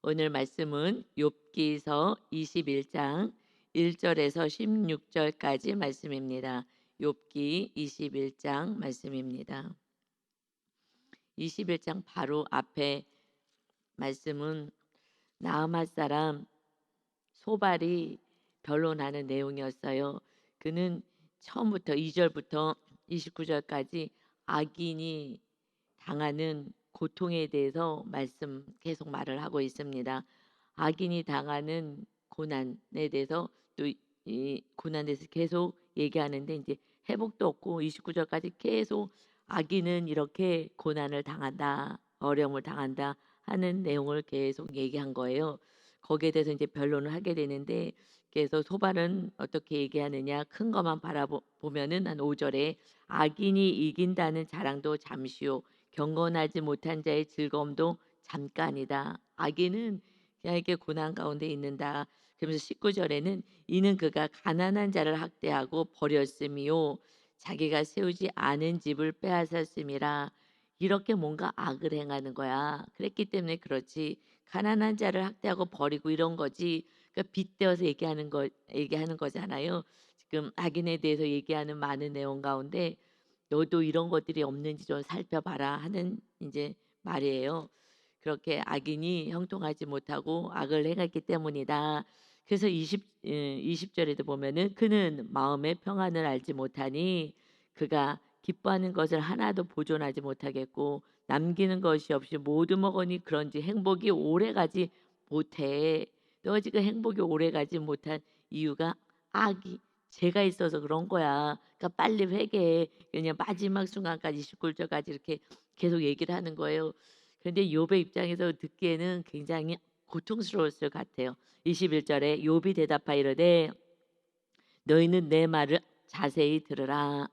오늘 말씀은 욥기서 21장 1절에서 16절까지 말씀입니다. 욥기 21장 말씀입니다. 21장 바로 앞에 말씀은 나아말 사람 소발이 변론하는 내용이었어요. 그는 처음부터 2절부터 29절까지 악인이 당하는 고통에 대해서 계속 말을 하고 있습니다. 악인이 당하는 고난에 대해서 또 이 고난에 대해서 계속 얘기하는데 이제 회복도 없고 29절까지 계속 악인은 이렇게 고난을 당한다, 어려움을 당한다 하는 내용을 계속 얘기한 거예요. 거기에 대해서 이제 변론을 하게 되는데 그래서 소발은 어떻게 얘기하느냐 큰 것만 바라보면은 한 5절에 악인이 이긴다는 자랑도 잠시요 경건하지 못한 자의 즐거움도 잠깐이다. 악인은 그냥 이렇게 고난 가운데 있는다. 그러면서 19절에는 이는 그가 가난한 자를 학대하고 버렸음이요 자기가 세우지 않은 집을 빼앗았음이라. 이렇게 뭔가 악을 행하는 거야. 그랬기 때문에 그렇지. 가난한 자를 학대하고 버리고 이런 거지. 그러니까 빗대어서 얘기하는 거잖아요. 지금 악인에 대해서 얘기하는 많은 내용 가운데 너도 이런 것들이 없는지 좀 살펴봐라 하는 이제 말이에요. 그렇게 악인이 형통하지 못하고 악을 행했기 때문이다. 그래서 20절에도 보면은 그는 마음의 평안을 알지 못하니 그가 기뻐하는 것을 하나도 보존하지 못하겠고 남기는 것이 없이 모두 먹으니 그런지 행복이 오래가지 못해. 너 지금 행복이 오래가지 못한 이유가 악이 죄가 있어서 그런 거야. 그러니까 빨리 회개해. 그냥 마지막 순간까지 19절까지 이렇게 계속 얘기를 하는 거예요. 그런데 욥의 입장에서 듣기에는 굉장히 고통스러웠을 것 같아요. 21절에 욥이 대답하 이르되 너희는 내 말을 자세히 들으라.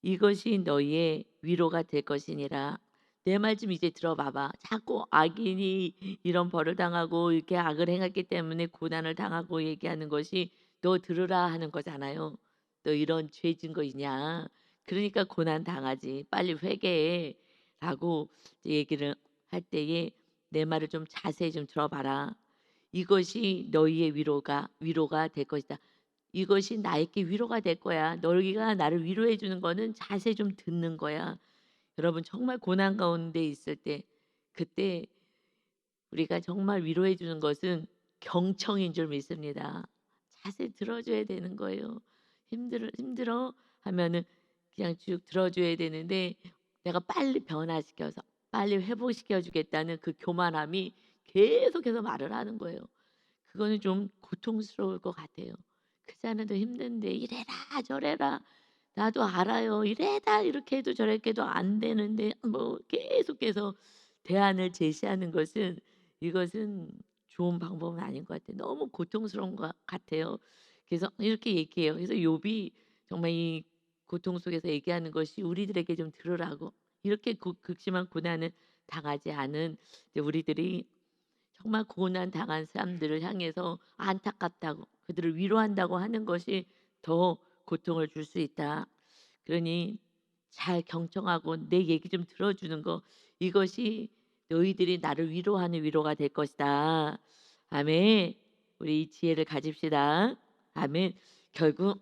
이것이 너희의 위로가 될 것이니라. 내 말 좀 이제 들어봐봐. 자꾸 악인이 이런 벌을 당하고 이렇게 악을 행했기 때문에 고난을 당하고 얘기하는 것이 너 들으라 하는 거잖아요. 너 이런 죄 진 거 있냐? 그러니까 고난 당하지. 빨리 회개해. 라고 얘기를 할 때에 내 말을 좀 자세히 좀 들어봐라. 이것이 너희의 위로가 될 것이다. 이것이 나에게 위로가 될 거야. 너희가 나를 위로해 주는 거는 자세히 좀 듣는 거야. 여러분 정말 고난 가운데 있을 때 그때 우리가 정말 위로해 주는 것은 경청인 줄 믿습니다. 자세히 들어줘야 되는 거예요. 힘들어 하면은 그냥 쭉 들어줘야 되는데 내가 빨리 변화시켜서 빨리 회복시켜 주겠다는 그 교만함이 계속해서 말을 하는 거예요. 그거는 좀 고통스러울 것 같아요. 크지 않아도 힘든데 이래라 저래라 나도 알아요. 이래다 이렇게 해도 저렇게 해도 안 되는데 뭐 계속해서 대안을 제시하는 것은 이것은 좋은 방법은 아닌 것 같아요. 너무 고통스러운 것 같아요. 그래서 이렇게 얘기해요. 그래서 욥이 정말 이 고통 속에서 얘기하는 것이 우리들에게 좀 들으라고 이렇게 극심한 고난을 당하지 않은 이제 우리들이 정말 고난 당한 사람들을 향해서 안타깝다고 그들을 위로한다고 하는 것이 더 고통을 줄 수 있다. 그러니 잘 경청하고 내 얘기 좀 들어주는 거 이것이 너희들이 나를 위로하는 위로가 될 것이다. 아멘. 우리 이 지혜를 가집시다. 아멘. 결국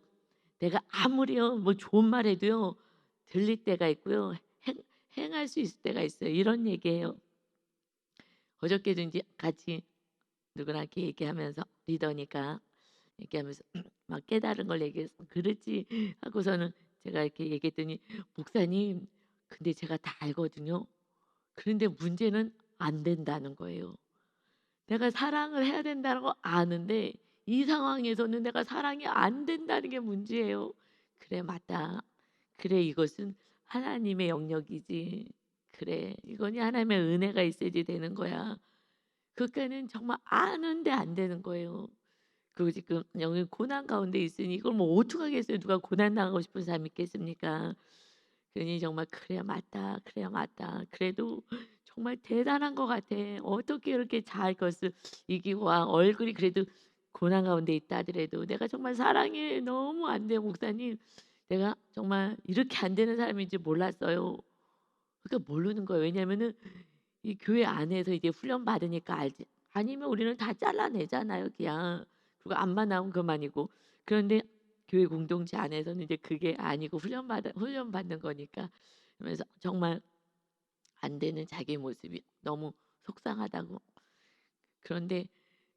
내가 아무리요 뭐 좋은 말 해도요 들릴 때가 있고요 행할 수 있을 때가 있어요. 이런 얘기예요. 어저께도 이제 같이 누구나 이렇게 얘기하면서 리더니까 얘기하면서 막 깨달은 걸 얘기해서 그렇지 하고서는 제가 이렇게 얘기했더니 목사님 근데 제가 다 알거든요. 그런데 문제는 안 된다는 거예요. 내가 사랑을 해야 된다는 거 아는데 이 상황에서는 내가 사랑이 안 된다는 게 문제예요. 그래 맞다. 그래 이것은 하나님의 영역이지. 그래 이거니 하나님의 은혜가 있어야지 되는 거야. 그러니까는 정말 아는데 안 되는 거예요. 그리고 지금 영이 고난 가운데 있으니 이걸 뭐 어떡하겠어요. 누가 고난 당하고 싶은 사람이 있겠습니까? 그러니 정말 '그래 맞다. 그래 맞다.' 그래도 정말 대단한 것 같아. 어떻게 이렇게 잘 그것을 이기고 와 얼굴이 그래도 고난 가운데 있다 하더라도 '내가 정말 사랑해. 너무 안 돼 목사님. 내가 정말 이렇게 안 되는 사람인지 몰랐어요.' 그러니까 모르는 거예요. 왜냐하면은 이 교회 안에서 이제 훈련 받으니까 알지. 아니면 우리는 다 잘라내잖아요 그냥. 그리고 암만 나오면 그만이고. 그런데 교회 공동체 안에서는 이제 그게 아니고 훈련받는 거니까. 그러면서 정말 안 되는 자기 모습이 너무 속상하다고. 그런데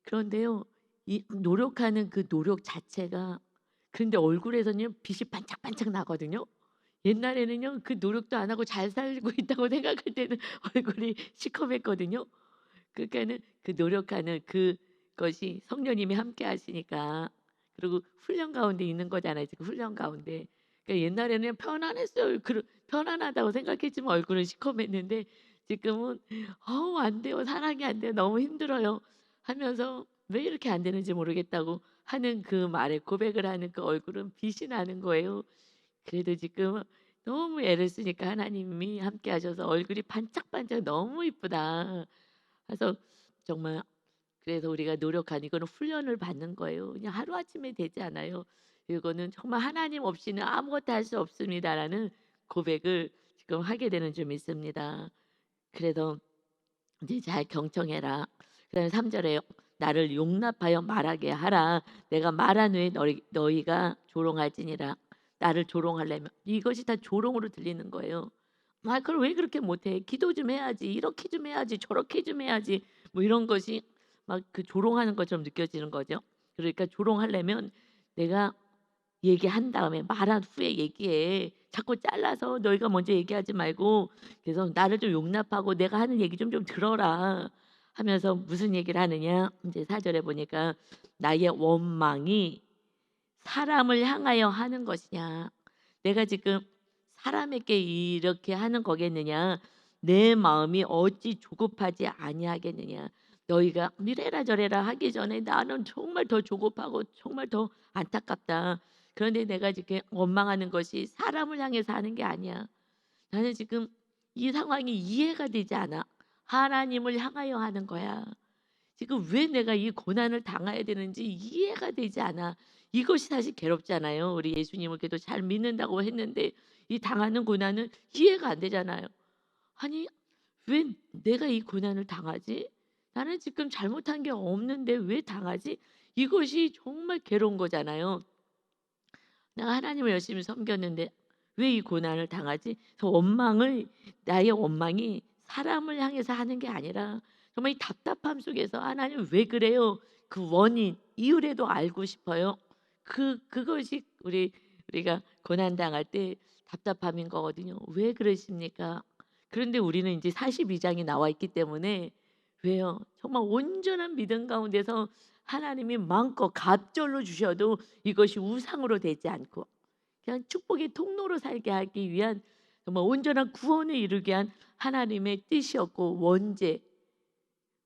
그런데요. 이 노력하는 그 노력 자체가 그런데 얼굴에서는요 빛이 반짝반짝 나거든요. 옛날에는요 그 노력도 안 하고 잘 살고 있다고 생각할 때는 얼굴이 시커맸거든요. 그러니까는 그 노력하는 그것이 성령님이 함께 하시니까 그리고 훈련 가운데 있는 거잖아요 지금 훈련 가운데. 그러니까 옛날에는 편안했어요. 편안하다고 생각했지만 얼굴은 시커맸는데 지금은 "어우 안 돼요. 사랑이 안 돼요. 너무 힘들어요." 하면서 왜 이렇게 안 되는지 모르겠다고 하는 그 말에 고백을 하는 그 얼굴은 빛이 나는 거예요. 그래도 지금 너무 애를 쓰니까 하나님이 함께 하셔서 얼굴이 반짝반짝 너무 이쁘다. 그래서 정말 그래서 우리가 노력한 이거는 훈련을 받는 거예요. 그냥 하루아침에 되지 않아요. 이거는 정말 하나님 없이는 아무것도 할 수 없습니다라는 고백을 지금 하게 되는 줄 믿습니다. 그래서 이제 "잘 경청해라." 그다음에 3 절에요. "나를 용납하여 말하게 하라. 내가 말한 후에 너희가 조롱할지니라." 나를 조롱하려면 이것이 다 조롱으로 들리는 거예요. "아 그걸 왜 그렇게 못해? 기도 좀 해야지. 이렇게 좀 해야지. 저렇게 좀 해야지." 뭐 이런 것이 막 그 조롱하는 것처럼 느껴지는 거죠. 그러니까 조롱하려면 내가 얘기한 다음에 말한 후에 얘기해. 자꾸 잘라서 너희가 먼저 얘기하지 말고 그래서 "나를 좀 용납하고 내가 하는 얘기 좀 들어라." 하면서 무슨 얘기를 하느냐 인제 4 절에 보니까 "나의 원망이 사람을 향하여 하는 것이냐." 내가 지금 사람에게 이렇게 하는 거겠느냐. 내 마음이 어찌 조급하지 아니하겠느냐. 너희가 이래라 저래라 하기 전에 나는 정말 더 조급하고 정말 더 안타깝다. 그런데 내가 지금 원망하는 것이 사람을 향해서 하는 게 아니야. 나는 지금 이 상황이 이해가 되지 않아. 하나님을 향하여 하는 거야. 지금 왜 내가 이 고난을 당해야 되는지 이해가 되지 않아. 이것이 사실 괴롭잖아요. 우리 예수님을 그래도 잘 믿는다고 했는데 이 당하는 고난은 이해가 안 되잖아요. 아니 왜 내가 이 고난을 당하지? 나는 지금 잘못한 게 없는데 왜 당하지? 이것이 정말 괴로운 거잖아요. 내가 하나님을 열심히 섬겼는데 왜 이 고난을 당하지? 그 원망을 나의 원망이 사람을 향해서 하는 게 아니라 정말 이 답답함 속에서 '하나님 왜 그래요?' 그 원인, 이유라도 알고 싶어요. 그것이 우리가 고난 당할 때 답답함인 거거든요. '왜 그러십니까?' 그런데 우리는 이제 42 장이 나와 있기 때문에 왜요? 정말 온전한 믿음 가운데서 하나님이 마음껏 갑절로 주셔도 이것이 우상으로 되지 않고 그냥 축복의 통로로 살게 하기 위한 정말 온전한 구원을 이루게 한 하나님의 뜻이었고 원죄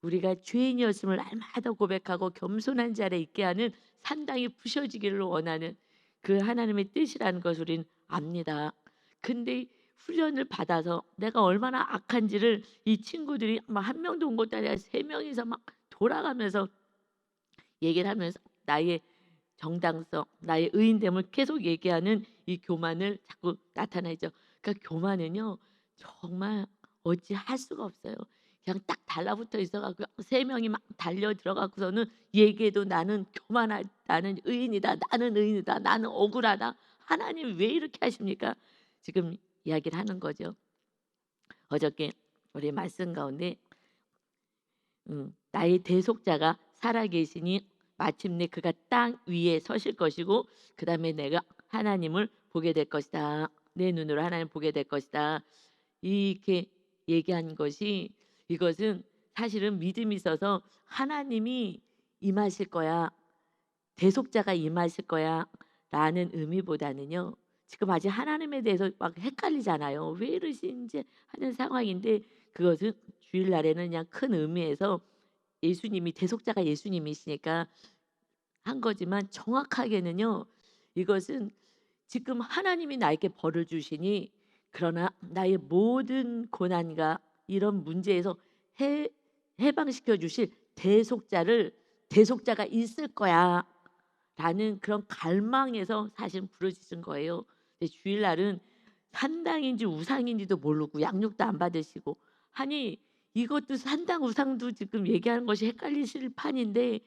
우리가 죄인이었음을 날마다 고백하고 겸손한 자리에 있게 하는 산당이 부셔지기를 원하는 그 하나님의 뜻이라는 것을 우리는 압니다. 근데 훈련을 받아서 내가 얼마나 악한지를 이 친구들이 막 한 명도 온 것도 아니라 3 명이서 막 돌아가면서 얘기를 하면서 나의 정당성, 나의 의인됨을 계속 얘기하는 이 교만을 자꾸 나타내죠. 그러니까 교만은요 정말 어찌할 수가 없어요. 그냥 딱 달라붙어 있어 갖고 3 명이 막 달려 들어가고서는 얘기해도 "나는 교만하 나는 의인이다. 나는 의인이다. 나는 억울하다." 하나님 왜 이렇게 하십니까? 지금 이야기를 하는 거죠. 어저께 우리 말씀 가운데 나의 대속자가 살아 계시니 마침내 그가 땅 위에 서실 것이고 그다음에 내가 하나님을 보게 될 것이다. 내 눈으로 하나님을 보게 될 것이다. 이렇게 얘기한 것이 이것은 사실은 믿음이 있어서 하나님이 임하실 거야. 대속자가 임하실 거야라는 의미보다는요. 지금 아직 하나님에 대해서 막 헷갈리잖아요. 왜 이러시는지 하는 상황인데 그것은 주일날에는 그냥 큰 의미에서 예수님이 대속자가 예수님이시니까 한 거지만 정확하게는요. 이것은 지금 하나님이 나에게 벌을 주시니 그러나 나의 모든 고난과 이런 문제에서 해 해방시켜 주실 대속자가 있을 거야라는 그런 갈망에서 사실 부르짖은 거예요. 근데 주일날은 산당인지 우상인지도 모르고 양육도 안 받으시고 하니 이것도 산당 우상도 지금 얘기하는 것이 헷갈리실 판인데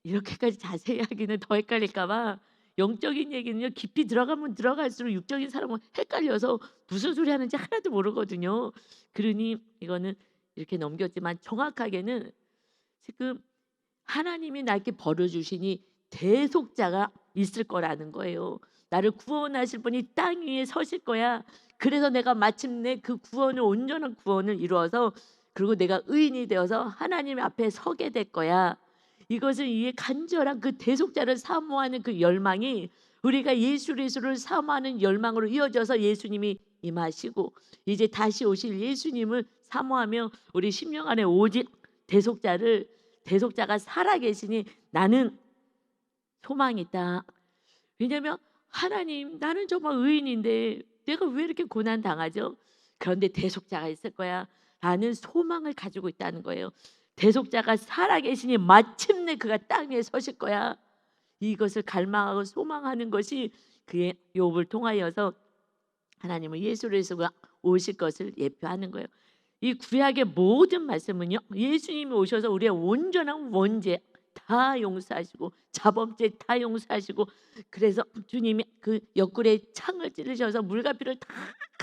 이렇게까지 자세히 하기는 더 헷갈릴까 봐 영적인 얘기는요 깊이 들어가면 들어갈수록 육적인 사람은 het갈려서 무슨 소리 하는지 하나도 모르거든요. 그러니 이거는 이렇게 넘겼지만 정확하게는 지금 하나님이 나에게 벌어 주시니 대속자가 있을 거라는 거예요. 나를 구원하실 분이 땅 위에 서실 거야. 그래서 내가 마침내 그 구원을 온전한 구원을 이루어서 그리고 내가 의인이 되어서 하나님 앞에 서게 될 거야. 이것은 이 간절한 그 대속자를 사모하는 그 열망이 우리가 예수 그리스도를 사모하는 열망으로 이어져서 예수님이 임하시고 이제 다시 오실 예수님을 사모하며 우리 심령 안에 오직 대속자가 살아계시니 나는 소망이 있다. 왜냐하면 하나님 나는 정말 의인인데 내가 왜 이렇게 고난 당하죠? 그런데 대속자가 있을 거야 라는 소망을 가지고 있다는 거예요. 대속자가 살아계시니 마침내 그가 땅 위에 서실 거야. 이것을 갈망하고 소망하는 것이 그의 욥을 통하여서 하나님은 예수 그리스도가 오실 것을 예표하는 거예요. 이 구약의 모든 말씀은요 예수님이 오셔서 우리의 온전한 원죄 다 용서하시고 자범죄 다 용서하시고 그래서 주님이 그 옆구리에 창을 찌르셔서 물과 피를 다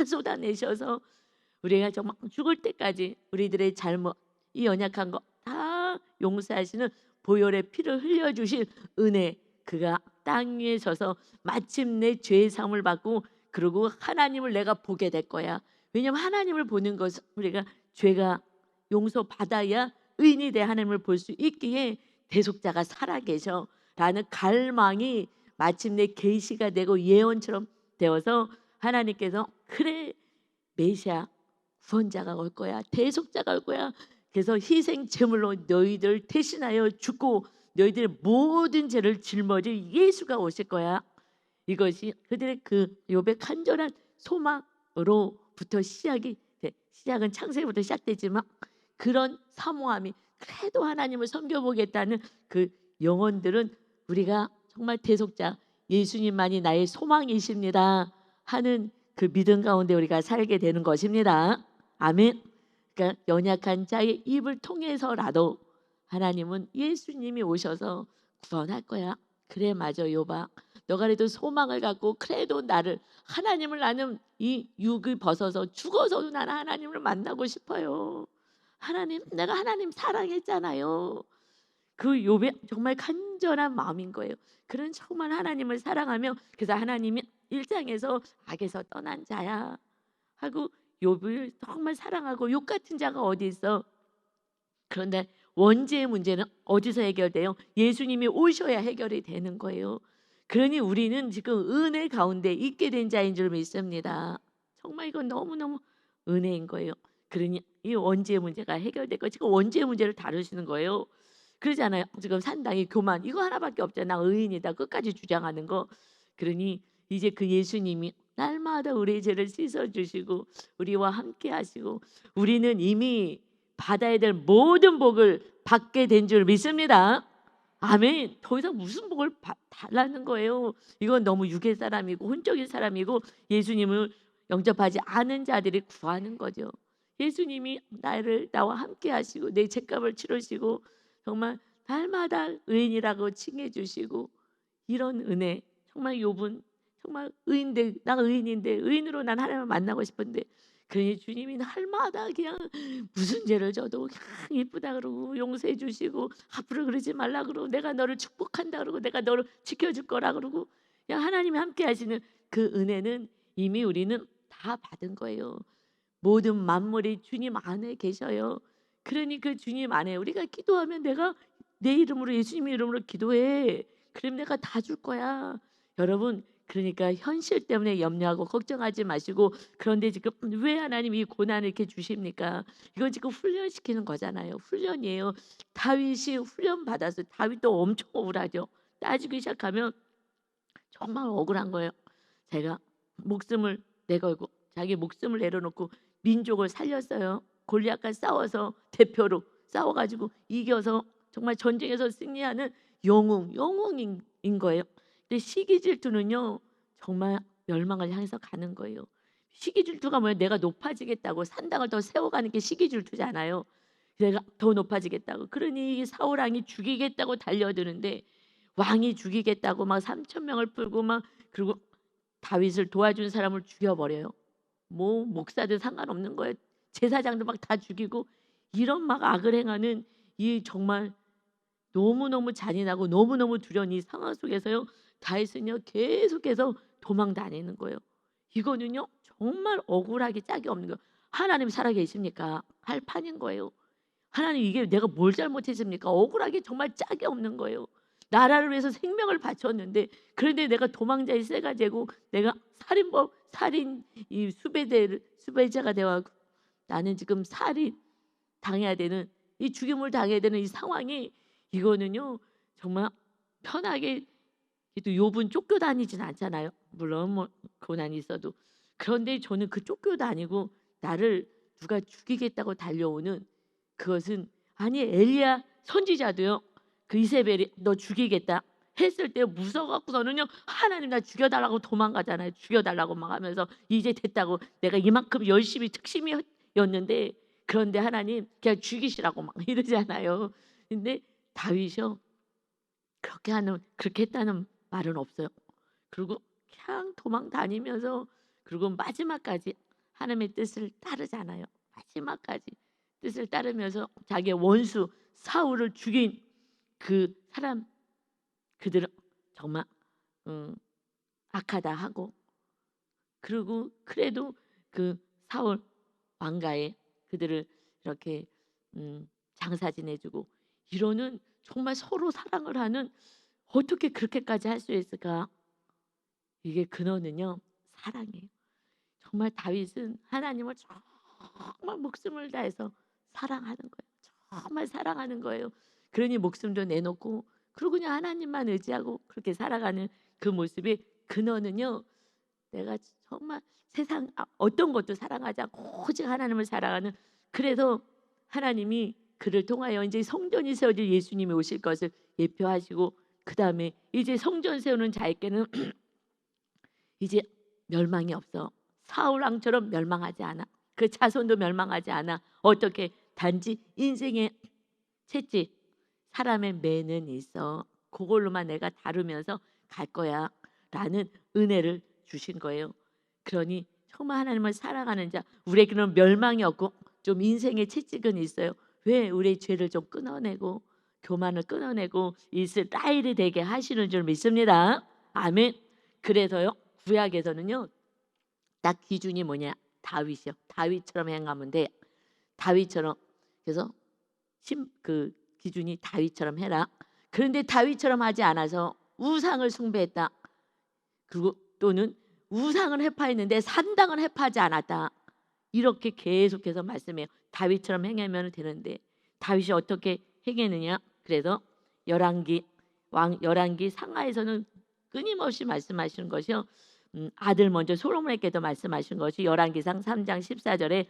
쏟아내셔서 우리가 정말 죽을 때까지 우리들의 잘못 이 연약한 거 다 용서하시는 보혈의 피를 흘려주실 은혜 그가 땅 위에 서서 마침내 죄의 사함을 받고 그리고 하나님을 내가 보게 될 거야. 왜냐하면 하나님을 보는 것은 우리가 죄가 용서받아야 의인이 돼 하나님을 볼 수 있기에 대속자가 살아계셔 라는 갈망이 마침내 계시가 되고 예언처럼 되어서 하나님께서 그래 메시아 구원자가 올 거야. 대속자가 올 거야. 그래서 희생 제물로 너희들 대신하여 죽고 너희들의 모든 죄를 짊어질 예수가 오실 거야. 이것이 그들의 그 욥의 간절한 소망으로부터 시작은 창세기부터 시작되지만 그런 사모함이 그래도 하나님을 섬겨보겠다는 그 영혼들은 우리가 정말 대속자 예수님만이 나의 소망이십니다 하는 그 믿음 가운데 우리가 살게 되는 것입니다. 아멘. 그러니까 연약한 자의 입을 통해서라도 하나님은 예수님이 오셔서 구원할 거야. 그래 맞아 욥아. 너가 그래도 소망을 갖고 그래도 나를 하나님을 나는 이 육을 벗어서 죽어서도 나는 하나님을 만나고 싶어요. 하나님 내가 하나님 사랑했잖아요. 그 욥의 정말 간절한 마음인 거예요. 그런 정말 하나님을 사랑하며 그래서 하나님이 1장에서 악에서 떠난 자야 하고 욥을 정말 사랑하고 욥 같은 자가 어디 있어. 그런데 원죄의 문제는 어디서 해결돼요? 예수님이 오셔야 해결이 되는 거예요. 그러니 우리는 지금 은혜 가운데 있게 된 자인 줄 믿습니다. 정말 이건 너무너무 은혜인 거예요. 그러니 이 원죄의 문제가 해결되고 지금 원죄의 문제를 다루시는 거예요. 그러잖아요. 지금 산당이 교만 이거 하나밖에 없잖아. 의인이다 끝까지 주장하는 거. 그러니 이제 그 예수님이 날마다 우리의 죄를 씻어주시고 우리와 함께 하시고 우리는 이미 받아야 될 모든 복을 받게 된 줄 믿습니다. 아멘. 더 이상 무슨 복을 달라는 거예요. 이건 너무 육의 사람이고 혼적인 사람이고 예수님을 영접하지 않은 자들이 구하는 거죠. 예수님이 나와 함께 하시고 내 죄값을 치르시고 정말 날마다 의인이라고 칭해 주시고 이런 은혜 정말 욥은 정말 의인데 나 의인인데 의인으로 난 하나님을 만나고 싶은데 그러니 주님이 날마다 그냥 무슨 죄를 져도 그냥 예쁘다 그러고 용서해 주시고 앞으로 그러지 말라 그러고 내가 너를 축복한다 그러고 내가 너를 지켜줄 거라 그러고 그냥 하나님이 함께 하시는 그 은혜는 이미 우리는 다 받은 거예요. 모든 만물이 주님 안에 계셔요. 그러니 그 주님 안에 우리가 기도하면 내가 내 이름으로 예수님 이름으로 기도해. 그럼 내가 다 줄 거야. 여러분 그러니까 현실 때문에 염려하고 걱정하지 마시고 그런데 지금 왜 하나님 이 고난을 이렇게 주십니까? 이건 지금 훈련시키는 거잖아요. 훈련이에요. 다윗이 훈련 받아서 다윗도 엄청 억울하죠. 따지기 시작하면 정말 억울한 거예요. 제가 목숨을 내걸고 자기 목숨을 내려놓고 민족을 살렸어요. 골리앗과 싸워서 대표로 싸워가지고 이겨서 정말 전쟁에서 승리하는 영웅인 거예요. 근데 시기 질투는요 정말 멸망을 향해서 가는 거예요. 시기 질투가 뭐예요? 내가 높아지겠다고 산당을 더 세워가는 게 시기 질투잖아요. 내가 더 높아지겠다고. 그러니 이 사울 왕이 죽이겠다고 달려드는데 왕이 죽이겠다고 막 3천 명을 풀고 막 그리고 다윗을 도와준 사람을 죽여버려요. 뭐 목사들 상관없는 거예요. 제사장도 막 다 죽이고 이런 막 악을 행하는 이 정말 너무너무 잔인하고 너무너무 두려운 이 상황 속에서요. 다윗은요 계속해서 도망 다니는 거예요. 이거는요 정말 억울하기 짝이 없는 거예요. 하나님 살아계십니까? 할 판인 거예요. 하나님 이게 내가 뭘 잘못했습니까? 억울하기 정말 짝이 없는 거예요. 나라를 위해서 생명을 바쳤는데 그런데 내가 도망자의 쇠가 되고 내가 살인 이 수배자가 되어 나는 지금 살인 당해야 되는 이 죽임을 당해야 되는 이 상황이 이거는요 정말 편하게 또 욥은 쫓겨다니진 않잖아요. 물론 뭐 고난이 있어도 그런데 저는 그 쫓겨다니고 나를 누가 죽이겠다고 달려오는 그것은 아니 엘리야 선지자도요. 그 이세벨이 너 죽이겠다 했을 때 무서워갖고서는요 하나님 나 죽여달라고 도망가잖아요. 죽여달라고 막 하면서 이제 됐다고 내가 이만큼 열심히 특심이었는데 그런데 하나님 그냥 죽이시라고 막 이러잖아요. 근데 다윗이요 그렇게 했다는 말은 없어요. 그리고 그냥 도망 다니면서 그리고 마지막까지 하나님의 뜻을 따르잖아요. 마지막까지 뜻을 따르면서 자기의 원수 사울을 죽인 그 사람 그들은 정말 악하다 하고 그리고 그래도 그 사울 왕가에 그들을 이렇게 장사 지내주고 이러는 정말 서로 사랑을 하는 어떻게 그렇게까지 할 수 있을까? 이게 근원은요 사랑이에요. 정말 다윗은 하나님을 정말 목숨을 다해서 사랑하는 거예요. 정말 사랑하는 거예요. 그러니 목숨도 내놓고 그리고 그냥 하나님만 의지하고 그렇게 살아가는 그 모습이 근원은요 내가 정말 세상 어떤 것도 사랑하지 않고 오직 하나님을 사랑하는 그래서 하나님이 그를 통하여 이제 성전이 세워질 예수님이 오실 것을 예표하시고 그 다음에 이제 성전 세우는 자에게는 이제 멸망이 없어. 사울 왕처럼 멸망하지 않아. 그 자손도 멸망하지 않아. 어떻게 단지 인생의 채찍 사람의 매는 있어. 그걸로만 내가 다루면서 갈 거야 라는 은혜를 주신 거예요. 그러니 정말 하나님을 사랑하는 자 우리에게는 멸망이 없고 좀 인생의 채찍은 있어요. 왜 우리의 죄를 좀 끊어내고 교만을 끊어내고 이스라엘이 되게 하시는 줄 믿습니다. 아멘. 그래서요 구약에서는요 딱 기준이 뭐냐 다윗이요. 다윗처럼 행하면 돼. 다윗처럼 그래서 그 기준이 다윗처럼 해라. 그런데 다윗처럼 하지 않아서 우상을 숭배했다. 그리고 또는 우상을 회파했는데 산당을 회파하지 않았다. 이렇게 계속해서 말씀해요. 다윗처럼 행하면 되는데 다윗이 어떻게 행했느냐? 그래서 열왕기 상하에서는 끊임없이 말씀하시는 것이요. 아들 먼저 솔로몬에게도 말씀하신 것이 열왕기상 3장 14절에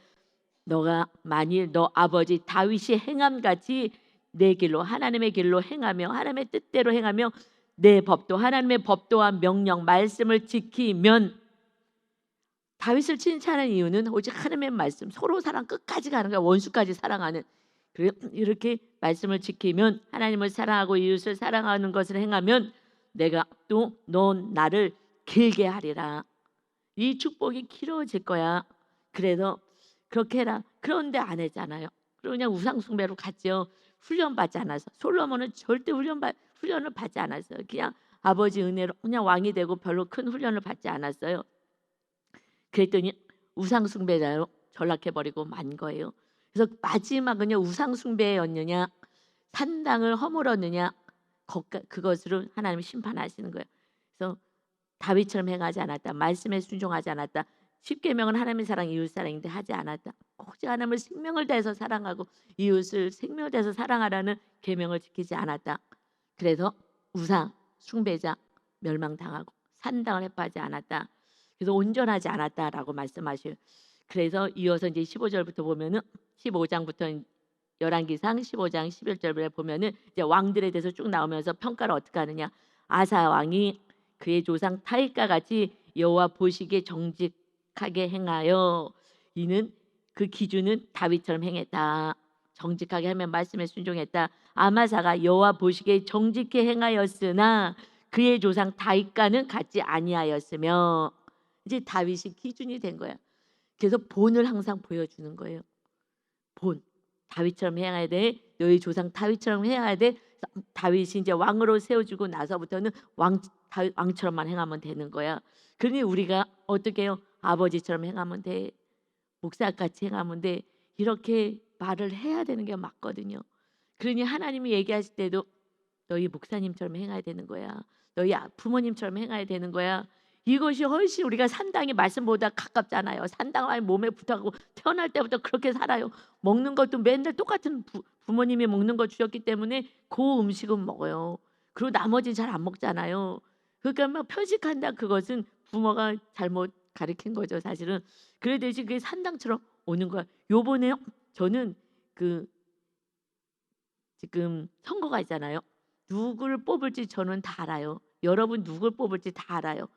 너가 만일 너 아버지 다윗이 행함같이 내 길로 하나님의 길로 행하며 하나님의 뜻대로 행하며 내 법도 하나님의 법도와 명령 말씀을 지키면 다윗을 칭찬하는 이유는 오직 하나님의 말씀 서로 사랑 끝까지 가는 거야. 원수까지 사랑하는 이렇게 말씀을 지키면 하나님을 사랑하고 이웃을 사랑하는 것을 행하면 내가 또 넌 나를 길게 하리라. 이 축복이 길어질 거야. 그래서 그렇게 해라. 그런데 안 했잖아요. 그리고 그냥 우상 숭배로 갔죠. 훈련 받지 않아서 솔로몬은 절대 훈련을 받지 않았어요. 그냥 아버지 은혜로 그냥 왕이 되고 별로 큰 훈련을 받지 않았어요. 그랬더니 우상 숭배자로 전락해 버리고 만 거예요. 그래서 마지막은요 우상 숭배였느냐 산당을 허물었느냐 그것으로 하나님 심판하시는 거예요. 그래서 다윗처럼 행하지 않았다. 말씀에 순종하지 않았다. 십계명은 하나님의 사랑 이웃 사랑인데 하지 않았다. 오직 하나님을 생명을 다해서 사랑하고 이웃을 생명을 다해서 사랑하라는 계명을 지키지 않았다. 그래서 우상 숭배자 멸망당하고 산당을 회파하지 않았다. 그래서 온전하지 않았다라고 말씀하셔요. 그래서 이어서 이제 15절부터 보면은 15장부터 열왕기상 15장 11절에 보면은 이제 왕들에 대해서 쭉 나오면서 평가를 어떻게 하느냐. 아사 왕이 그의 조상 다윗과 같이 여호와 보시기에 정직하게 행하여 이는 그 기준은 다윗처럼 행했다. 정직하게 하면 말씀에 순종했다. 아마사가 여호와 보시기에 정직히 행하였으나 그의 조상 다윗과는 같지 아니하였으며 이제 다윗이 기준이 된 거야. 그래서 본을 항상 보여주는 거예요. 본 다윗처럼 행해야 돼. 너희 조상 다윗처럼 해야 돼. 다윗이 이제 왕으로 세워주고 나서부터는 왕처럼만 행하면 되는 거야. 그러니 우리가 어떻게 해요? 아버지처럼 행하면 돼. 목사같이 행하면 돼. 이렇게 말을 해야 되는 게 맞거든요. 그러니 하나님이 얘기하실 때도 너희 목사님처럼 행해야 되는 거야. 너희 부모님처럼 행해야 되는 거야. 이것이 훨씬 우리가 산당이 말씀보다 가깝잖아요. 산당이 몸에 붙어가고 태어날 때부터 그렇게 살아요. 먹는 것도 맨날 똑같은 부모님이 먹는 거 주셨기 때문에 그 음식은 먹어요. 그리고 나머지 잘 안 먹잖아요. 그러니까 막 편식한다, 그것은 부모가 잘못 가르친 거죠, 사실은. 그래 대신 그게 산당처럼 오는 거야. 요번에 저는 그 지금 선거가 있잖아요. 누구를 뽑을지 저는 다 알아요. 여러분 누굴 뽑을지 다 알아요.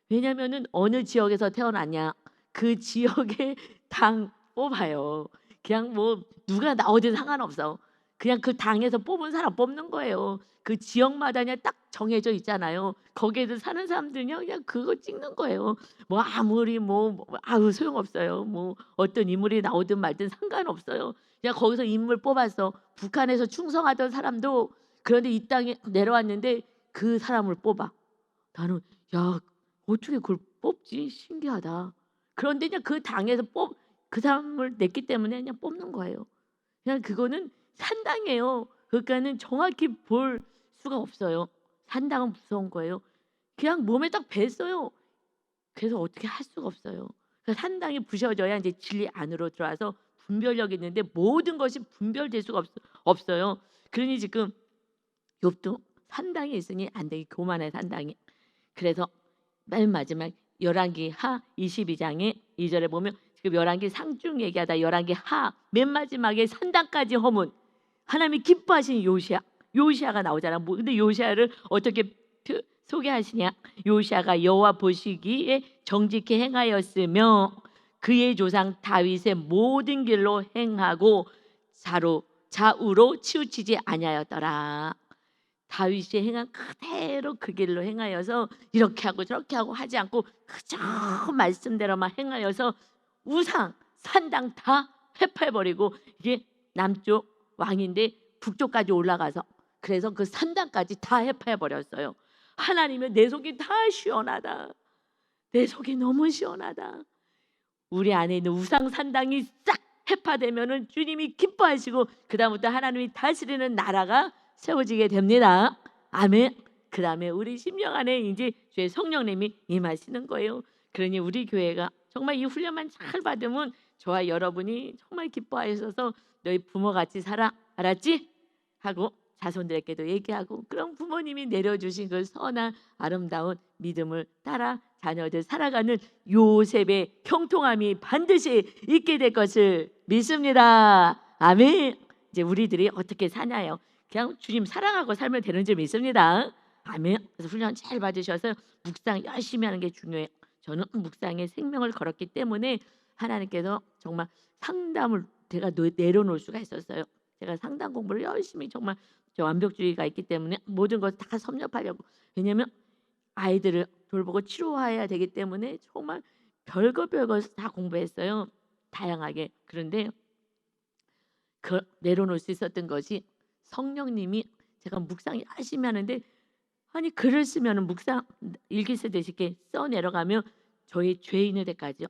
왜냐면은 어느 지역에서 태어났냐 그 지역의 당 뽑아요. 그냥 뭐 누가 나오든 상관없어. 그냥 그 당에서 뽑은 사람 뽑는 거예요. 그 지역마다 그냥 딱 정해져 있잖아요. 거기에서 사는 사람들은요 그냥 그거 찍는 거예요. 뭐 아무리 아우 소용없어요. 뭐 어떤 인물이 나오든 말든 상관없어요. 그냥 거기서 인물 뽑아서 북한에서 충성하던 사람도 그런데 이 땅에 내려왔는데 그 사람을 뽑아. 나는 야 어떻게 그걸 뽑지? 신기하다. 그런데 그냥 그 당에서 그 사람을 냈기 때문에 그냥 뽑는 거예요. 그냥 그거는 산당이에요. 그러니까는 정확히 볼 수가 없어요. 산당은 무서운 거예요. 그냥 몸에 딱 뱄어요. 그래서 어떻게 할 수가 없어요. 그래서 산당이 부셔져야 이제 진리 안으로 들어와서 분별력이 있는데 모든 것이 분별될 수가 없어요. 그러니 지금 욥도 산당이 있으니 안 되기 교만해 산당이. 그래서 맨 마지막 열왕기 하 22장에 2절에 보면 지금 열왕기 상중 얘기하다 열왕기 하 맨 마지막에 산당까지 허문 하나님이 기뻐하신 요시아가 나오잖아. 근데 요시아를 어떻게 소개하시냐? 요시아가 여호와 보시기에 정직히 행하였으며 그의 조상 다윗의 모든 길로 행하고 좌우로 치우치지 아니하였더라. 다윗이 행한 그대로 그 길로 행하여서 이렇게 하고 저렇게 하고 하지 않고 그저 말씀대로만 행하여서 우상 산당 다 회파해버리고 이게 남쪽 왕인데 북쪽까지 올라가서 그래서 그 산당까지 다 회파해버렸어요. 하나님은 내 속이 다 시원하다. 내 속이 너무 시원하다. 우리 안에 있는 우상 산당이 싹 회파되면은 주님이 기뻐하시고 그 다음부터 하나님이 다스리는 나라가 세워지게 됩니다. 아멘. 그 다음에 우리 심령 안에 이제 주의 성령님이 임하시는 거예요. 그러니 우리 교회가 정말 이 훈련만 잘 받으면 저와 여러분이 정말 기뻐하셔서 너희 부모같이 살아 알았지? 하고 자손들에게도 얘기하고 그럼 부모님이 내려주신 그 선한 아름다운 믿음을 따라 자녀들 살아가는 요셉의 형통함이 반드시 있게 될 것을 믿습니다. 아멘. 이제 우리들이 어떻게 사냐요? 그냥 주님 사랑하고 살면 되는 줄 믿습니다. 아멘. 그래서 훈련 잘 받으셔서 묵상 열심히 하는 게 중요해요. 저는 묵상에 생명을 걸었기 때문에 하나님께서 정말 상담을 제가 내려놓을 수가 있었어요. 제가 상담 공부를 열심히 정말 완벽주의가 있기 때문에 모든 걸 다 섭렵하려고. 왜냐하면 아이들을 돌보고 치료해야 되기 때문에 정말 별거 다 공부했어요. 다양하게. 그런데 그 내려놓을 수 있었던 것이 성령님이 제가 묵상 열심히 하는데 아니 글을 쓰면 묵상 일기 쓰듯이 이렇게 써 내려가면 저희 죄인의 데까지요.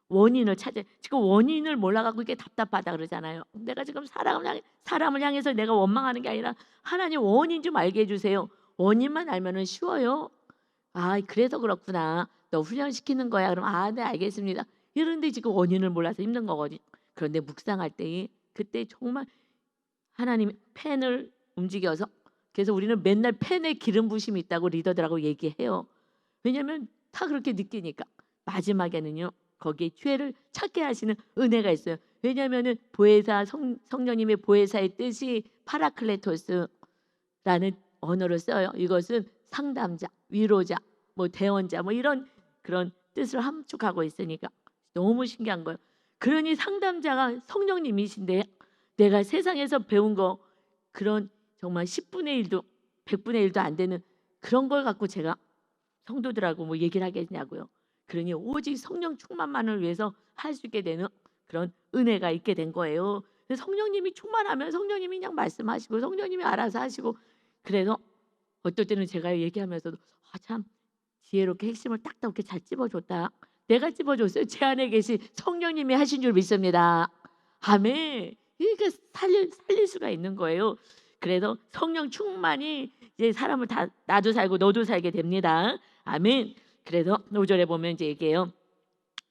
원인을 찾아. 지금 원인을 몰라가고 이게 답답하다 그러잖아요. 내가 지금 사람을 향해서 내가 원망하는 게 아니라 하나님 원인 좀 알게 해주세요. 원인만 알면은 쉬워요. 아 그래서 그렇구나. 너 훈련시키는 거야. 그럼 네 알겠습니다. 이런데 지금 원인을 몰라서 힘든 거거든요. 그런데 묵상할 때 그때 정말 하나님이 펜을 움직여서 그래서 우리는 맨날 펜에 기름 부심이 있다고 리더들하고 얘기해요. 왜냐하면 다 그렇게 느끼니까. 마지막에는요. 거기에 죄를 찾게 하시는 은혜가 있어요. 왜냐하면은 보혜사 성령님의 보혜사의 뜻이 파라클레토스라는 언어를 써요. 이것은 상담자, 위로자, 대원자 이런 그런 뜻을 함축하고 있으니까 너무 신기한 거예요. 그러니 상담자가 성령님이신데 내가 세상에서 배운 거 그런 정말 10분의 1도 100분의 1도 안 되는 그런 걸 갖고 제가 성도들하고 뭐 얘기를 하겠냐고요. 그러니 오직 성령 충만만을 위해서 할 수 있게 되는 그런 은혜가 있게 된 거예요. 근데 성령님이 충만하면 성령님이 그냥 말씀하시고 성령님이 알아서 하시고, 그래서 어떨 때는 제가 얘기하면서도 참 지혜롭게 핵심을 딱딱 이렇게 잘 찝어줬다. 내가 찝어줬어요. 제 안에 계신 성령님이 하신 줄 믿습니다. 아멘. 이게 살릴 수가 있는 거예요. 그래서 성령 충만이 이제 사람을 다 나도 살고 너도 살게 됩니다. 아멘. 그래서 5절에 보면 이제 얘기해요.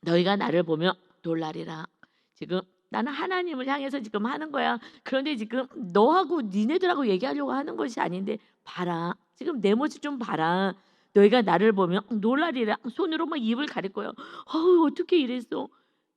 너희가 나를 보며 놀라리라. 지금 나는 하나님을 향해서 지금 하는 거야. 그런데 지금 너하고 니네들하고 얘기하려고 하는 것이 아닌데 봐라. 지금 내 모습 좀 봐라. 너희가 나를 보며 놀라리라. 손으로 막 입을 가릴 거예요. 어떻게 이랬어.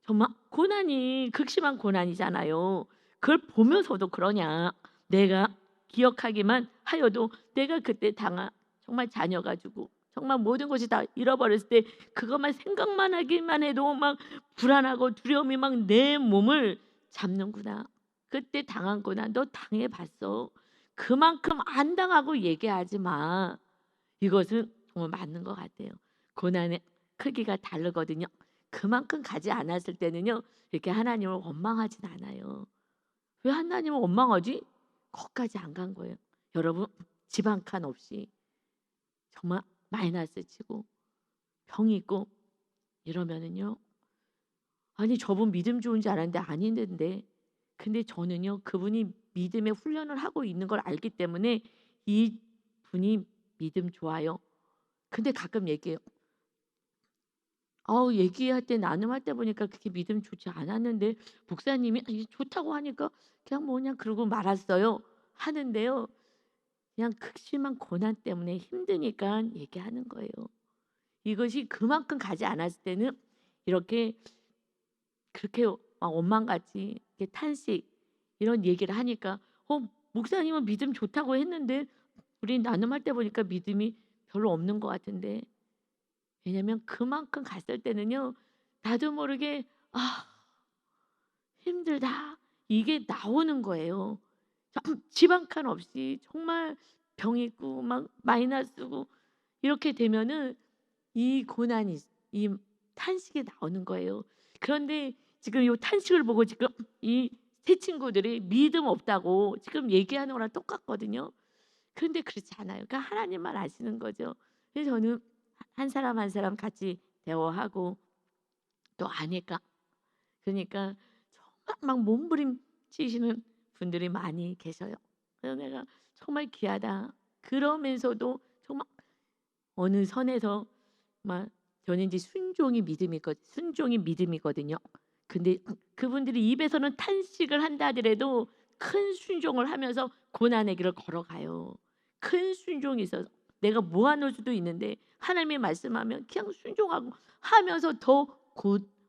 정말 고난이 극심한 고난이잖아요. 그걸 보면서도 그러냐. 내가 기억하기만 하여도 내가 그때 당한 정말 자녀가지고 정말 모든 것이 다 잃어버렸을 때 그것만 생각만 하기만 해도 막 불안하고 두려움이 막 내 몸을 잡는구나. 그때 당한 고난 너 당해봤어. 그만큼 안 당하고 얘기하지 마. 이것은 정말 맞는 것 같아요. 고난의 크기가 다르거든요. 그만큼 가지 않았을 때는요, 이렇게 하나님을 원망하진 않아요. 왜 하나님을 원망하지? 거기까지 안 간 거예요. 여러분, 집 한 칸 없이 정말 마이너스 치고 병이 있고 이러면은요, 아니 저분 믿음 좋은 줄 알았는데 아닌데, 근데 저는요 그분이 믿음의 훈련을 하고 있는 걸 알기 때문에 이 분이 믿음 좋아요. 근데 가끔 얘기해요. 얘기할 때 나눔할 때 보니까 그렇게 믿음 좋지 않았는데 목사님이 좋다고 하니까 그냥 그러고 말았어요. 하는데요. 그냥 극심한 고난 때문에 힘드니까 얘기하는 거예요. 이것이 그만큼 가지 않았을 때는 이렇게 그렇게 막 원망같이 이렇게 탄식 이런 얘기를 하니까 목사님은 믿음 좋다고 했는데 우리 나눔할 때 보니까 믿음이 별로 없는 것 같은데, 왜냐면 그만큼 갔을 때는요 나도 모르게 힘들다 이게 나오는 거예요. 집 한 칸 없이 정말 병 있고 막 마이너스고 이렇게 되면은 이 고난이 이 탄식이 나오는 거예요. 그런데 지금 이 탄식을 보고 지금 이 세 친구들이 믿음 없다고 지금 얘기하는 거랑 똑같거든요. 그런데 그렇지 않아요. 그러니까 하나님만 아시는 거죠. 그래서 저는 한 사람 한 사람 같이 대화하고 또 아니까 그러니까 정말 막 몸부림치시는 분들이 많이 계셔요. 그래서 내가 정말 귀하다. 그러면서도 정말 어느 선에서 막 저는 이제 순종이 믿음이거든요. 근데 그분들이 입에서는 탄식을 한다 하더라도 큰 순종을 하면서 고난의 길을 걸어가요. 큰 순종이 있어서 내가 모아놓을 수도 있는데 하나님이 말씀하면 그냥 순종하고 하면서 더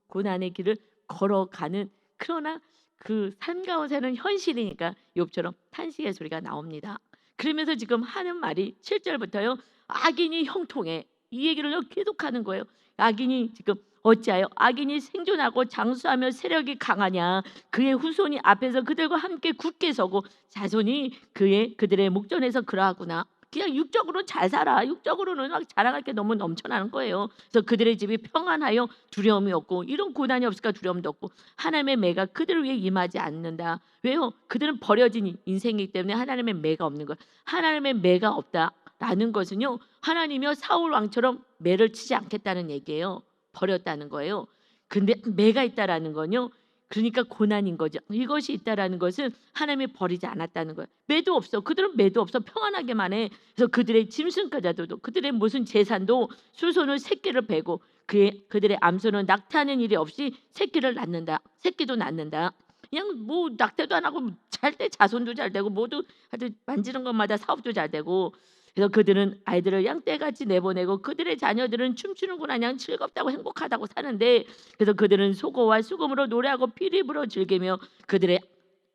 고난의 길을 걸어가는, 그러나 그 삶 가운데는 현실이니까 욥처럼 탄식의 소리가 나옵니다. 그러면서 지금 하는 말이 7절부터요. 악인이 형통해. 이 얘기를 계속하는 거예요. 악인이 지금 어찌하여 악인이 생존하고 장수하며 세력이 강하냐. 그의 후손이 앞에서 그들과 함께 굳게 서고 자손이 그들의 목전에서 그러하구나. 그냥 육적으로 잘 살아. 육적으로는 막 자랑할 게 너무 넘쳐나는 거예요. 그래서 그들의 집이 평안하여 두려움이 없고, 이런 고난이 없으니까 두려움도 없고 하나님의 매가 그들을 위해 임하지 않는다. 왜요? 그들은 버려진 인생이기 때문에 하나님의 매가 없는 거예요. 하나님의 매가 없다라는 것은요, 하나님이요 사울 왕처럼 매를 치지 않겠다는 얘기예요. 버렸다는 거예요. 근데 매가 있다라는 건요, 그러니까 고난인 거죠. 이것이 있다라는 것은 하나님이 버리지 않았다는 거예요. 매도 없어. 그들은 매도 없어. 평안하게만 해. 그래서 그들의 짐승까지도 그들의 무슨 재산도 수소는 새끼를 베고 그들의 암소는 낙태하는 일이 없이 새끼를 낳는다. 새끼도 낳는다. 그냥 뭐 낙태도 안 하고 잘 때 자손도 잘 되고 모두 하여튼 만지는 것마다 사업도 잘 되고, 그래서 그들은 아이들을 양 떼같이 내보내고 그들의 자녀들은 춤추는구나 그냥 즐겁다고 행복하다고 사는데, 그래서 그들은 소고와 수금으로 노래하고 피리 불어 즐기며 그들의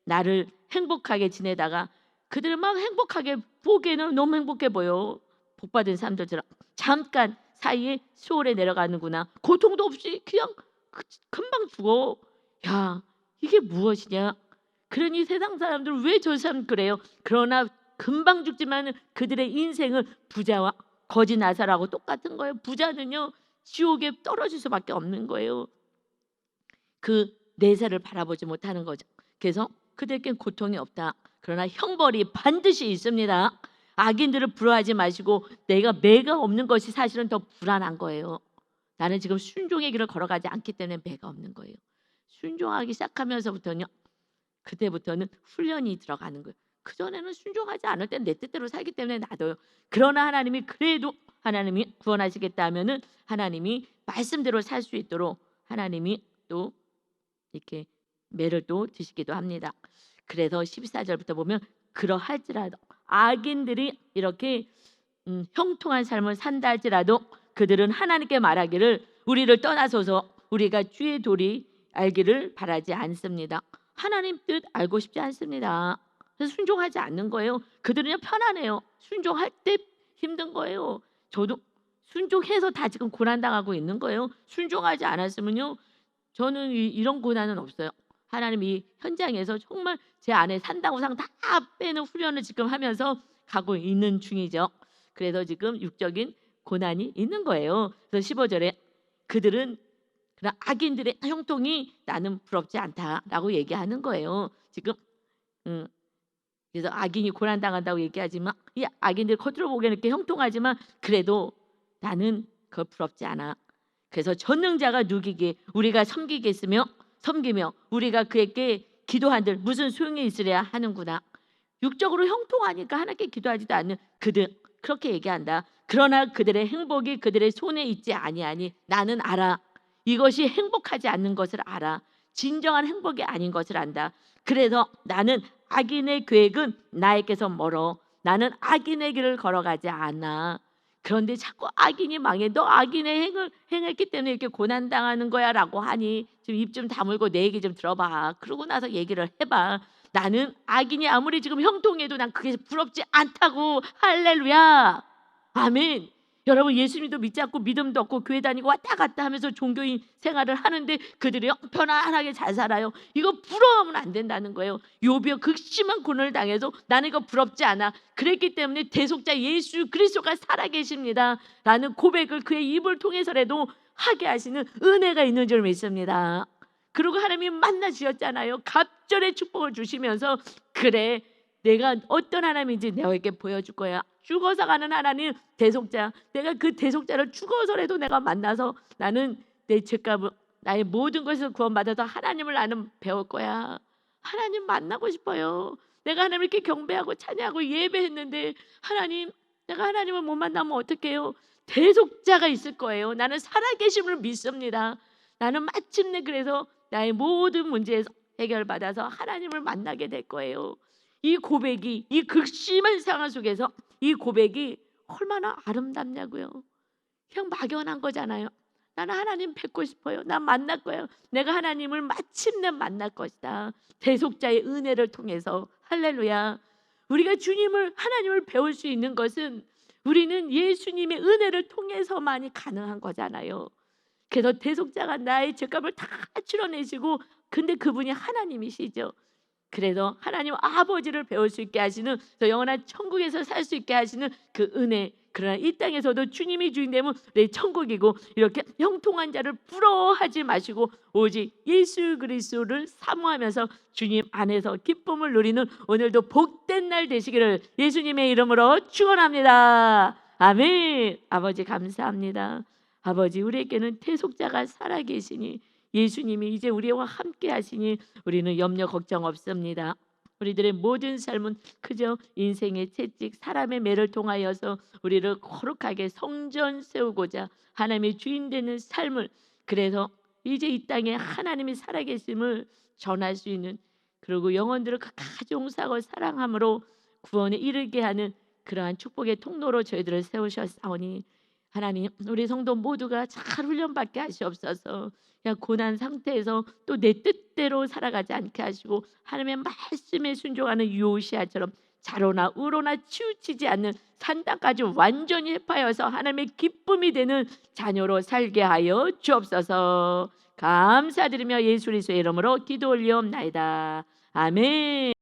나를 행복하게 지내다가 그들은 막 행복하게 보기에는 너무 행복해 보여. 복받은 사람들처럼 잠깐 사이에 수월에 내려가는구나. 고통도 없이 그냥 금방 죽어. 야, 이게 무엇이냐? 그러니 세상 사람들은 왜 저 사람 그래요? 그러나 금방 죽지만 그들의 인생은 부자와 거지 나사라고 똑같은 거예요. 부자는요 지옥에 떨어질 수밖에 없는 거예요. 그 내세를 바라보지 못하는 거죠. 그래서 그들에겐 고통이 없다. 그러나 형벌이 반드시 있습니다. 악인들을 부러워하지 마시고 내가 매가 없는 것이 사실은 더 불안한 거예요. 나는 지금 순종의 길을 걸어가지 않기 때문에 매가 없는 거예요. 순종하기 시작하면서부터는요, 그때부터는 훈련이 들어가는 거예요. 그전에는 순종하지 않을 때 내 뜻대로 살기 때문에 놔둬요. 그러나 하나님이 그래도 하나님이 구원하시겠다 하면은 하나님이 말씀대로 살 수 있도록 하나님이 또 이렇게 매를 또 드시기도 합니다. 그래서 14절부터 보면 그러할지라도 악인들이 이렇게 형통한 삶을 산다 할지라도 그들은 하나님께 말하기를 우리를 떠나소서 우리가 주의 도리 알기를 바라지 않습니다. 하나님 뜻 알고 싶지 않습니다. 그래서 순종하지 않는 거예요. 그들은요 편안해요. 순종할 때 힘든 거예요. 저도 순종해서 다 지금 고난당하고 있는 거예요. 순종하지 않았으면요 저는 이런 고난은 없어요. 하나님 이 현장에서 정말 제 안에 산다고상 다 빼는 훈련을 지금 하면서 가고 있는 중이죠. 그래서 지금 육적인 고난이 있는 거예요. 그래서 15절에 그들은 그러나 악인들의 형통이 나는 부럽지 않다라고 얘기하는 거예요. 지금 그래서 악인이 고난 당한다고 얘기하지만 이 악인들 겉으로 보기에는 이렇게 형통하지만 그래도 나는 그거 부럽지 않아. 그래서 전능자가 누기게 우리가 섬기며 우리가 그에게 기도한들 무슨 소용이 있으랴 하는구나. 육적으로 형통하니까 하나님께 기도하지도 않는 그들 그렇게 얘기한다. 그러나 그들의 행복이 그들의 손에 있지 아니하니 나는 알아. 이것이 행복하지 않는 것을 알아. 진정한 행복이 아닌 것을 안다. 그래서 나는 악인의 계획은 나에게서 멀어. 나는 악인의 길을 걸어가지 않아. 그런데 자꾸 악인이 망해. 너 악인의 행을 행했기 때문에 이렇게 고난당하는 거야 라고 하니 지금 입 좀 다물고 내 얘기 좀 들어봐. 그러고 나서 얘기를 해봐. 나는 악인이 아무리 지금 형통해도 난 그게 부럽지 않다고. 할렐루야 아멘. 여러분 예수님도 믿지 않고 믿음도 없고 교회 다니고 왔다 갔다 하면서 종교인 생활을 하는데 그들이 편안하게 잘 살아요. 이거 부러워하면 안 된다는 거예요. 욥이 극심한 고난을 당해서 나는 이거 부럽지 않아. 그랬기 때문에 대속자 예수 그리스도가 살아계십니다 라는 고백을 그의 입을 통해서라도 하게 하시는 은혜가 있는 줄 믿습니다. 그리고 하나님이 만나 주셨잖아요. 갑절의 축복을 주시면서 그래 내가 어떤 하나님인지 너에게 보여줄 거야. 죽어서 가는 하나님 대속자. 내가 그 대속자를 죽어서라도 내가 만나서 나는 내 죄값을 나의 모든 것을 구원받아서 하나님을 나는 배울 거야. 하나님 만나고 싶어요. 내가 하나님을 이렇게 경배하고 찬양하고 예배했는데 하나님 내가 하나님을 못 만나면 어떡해요? 대속자가 있을 거예요. 나는 살아계심을 믿습니다. 나는 마침내 그래서 나의 모든 문제에서 해결받아서 하나님을 만나게 될 거예요. 이 고백이 이 극심한 상황 속에서 이 고백이 얼마나 아름답냐고요. 그냥 막연한 거잖아요. 나는 하나님 뵙고 싶어요. 난 만날 거예요. 내가 하나님을 마침내 만날 것이다. 대속자의 은혜를 통해서 할렐루야. 우리가 하나님을 배울 수 있는 것은 우리는 예수님의 은혜를 통해서만이 가능한 거잖아요. 그래서 대속자가 나의 죄값을 다 치러내시고 근데 그분이 하나님이시죠. 그래서 하나님 아버지를 배울 수 있게 하시는 저 영원한 천국에서 살 수 있게 하시는 그 은혜. 그러나 이 땅에서도 주님이 주인 되면 내 천국이고 이렇게 형통한 자를 부러워하지 마시고 오직 예수 그리스도를 사모하면서 주님 안에서 기쁨을 누리는 오늘도 복된 날 되시기를 예수님의 이름으로 축원합니다. 아멘. 아버지 감사합니다. 아버지 우리에게는 대속자가 살아계시니 예수님이 이제 우리와 함께 하시니 우리는 염려 걱정 없습니다. 우리들의 모든 삶은 그저 인생의 채찍 사람의 매를 통하여서 우리를 거룩하게 성전 세우고자 하나님의 주인 되는 삶을 그래서 이제 이 땅에 하나님이 살아계심을 전할 수 있는 그리고 영혼들을 가종사하고 사랑함으로 구원에 이르게 하는 그러한 축복의 통로로 저희들을 세우셨사오니 하나님 우리 성도 모두가 잘 훈련받게 하시옵소서. 그냥 고난 상태에서 또 내 뜻대로 살아가지 않게 하시고 하나님의 말씀에 순종하는 요시아처럼 자로나 우로나 치우치지 않는 산당까지 완전히 해파여서 하나님의 기쁨이 되는 자녀로 살게 하여 주옵소서. 감사드리며 예수 그리스도의 이름으로 기도 올리옵나이다. 아멘.